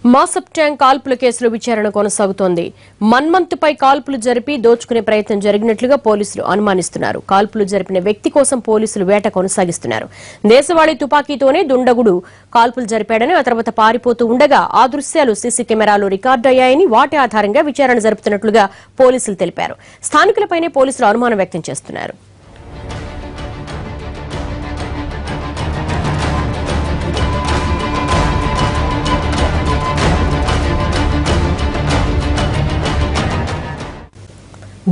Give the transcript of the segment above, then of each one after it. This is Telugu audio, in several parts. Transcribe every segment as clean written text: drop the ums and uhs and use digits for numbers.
మాసప్ ట్యాంక్ కాల్పుల కేసులో విచారణ కొనసాగుతోంది. మన్మంతుపై కాల్పులు జరిపి దోచుకునే ప్రయత్నం జరిగినట్లుగా పోలీసులు అనుమానిస్తున్నారు. కాల్పులు జరిపిన వ్యక్తి కోసం పోలీసులు వేట కొనసాగిస్తున్నారు. దేశవాళీ తుపాకీతోనే దుండగుడు కాల్పులు జరిపాడని, ఆ తర్వాత పారిపోతూ ఉండగా ఆ దృశ్యాలు సీసీ కెమెరాలో రికార్డు అయ్యాయని, వాటి ఆధారంగా విచారణ జరుపుతున్నట్లుగా పోలీసులు తెలిపారు. స్థానికులపైనే పోలీసులు అనుమానం వ్యక్తం చేస్తున్నారు.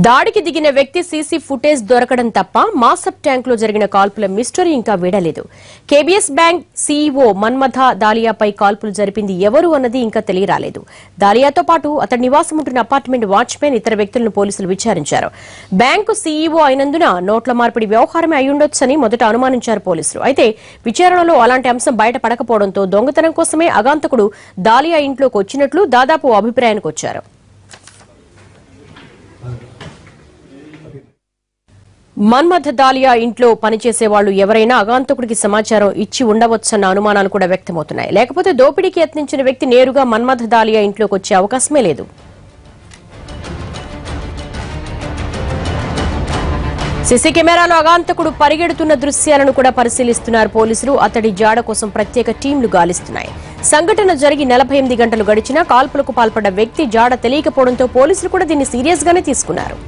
దాడికి దిగిన వ్యక్తి సీసీ ఫుటేజ్ దొరకడం తప్ప మాసప్ ట్యాంక్ లో జరిగిన కాల్పుల మిస్టరీ ఇంకా వీడలేదు. కేబీఎస్ బ్యాంక్ సీఈఓ మన్మథ దాలియాపై కాల్పులు జరిపింది ఎవరు అన్నది ఇంకా తెలియరాలేదు. దాలియాతో పాటు అతడి నివాసం ఉంటున్న అపార్ట్మెంట్ వాచ్మెన్, ఇతర వ్యక్తులను పోలీసులు విచారించారు. బ్యాంకు సీఈఓ అయినందున నోట్ల మార్పిడి వ్యవహారమే అయ్యుండొచ్చని మొదట అనుమానించారు పోలీసులు. అయితే విచారణలో అలాంటి అంశం బయటపడకపోవడంతో దొంగతనం కోసమే అగాంతకుడు దాలియా ఇంట్లోకి వచ్చినట్లు దాదాపు అభిప్రాయానికి వచ్చారు. మన్మథ దాలియా ఇంట్లో పనిచేసే వాళ్లు ఎవరైనా అగాంతకుడికి సమాచారం ఇచ్చి ఉండవచ్చన్న అనుమానాలు కూడా వ్యక్తమవుతున్నాయి. లేకపోతే దోపిడీకి యత్నించిన వ్యక్తి నేరుగా మన్మథ దాలియా ఇంట్లోకి వచ్చే అవకాశమే లేదు. సీసీ కెమెరాలో అగాంతకుడు పరిగెడుతున్న దృశ్యాలను కూడా పరిశీలిస్తున్నారు పోలీసులు. అతడి జాడ కోసం ప్రత్యేక టీంలు గాలిస్తున్నాయి. సంఘటన జరిగి 48 గంటలు గడిచినా కాల్పులకు పాల్పడ్డ వ్యక్తి జాడ తెలియకపోవడంతో పోలీసులు కూడా దీన్ని సీరియస్ గానే తీసుకున్నారు.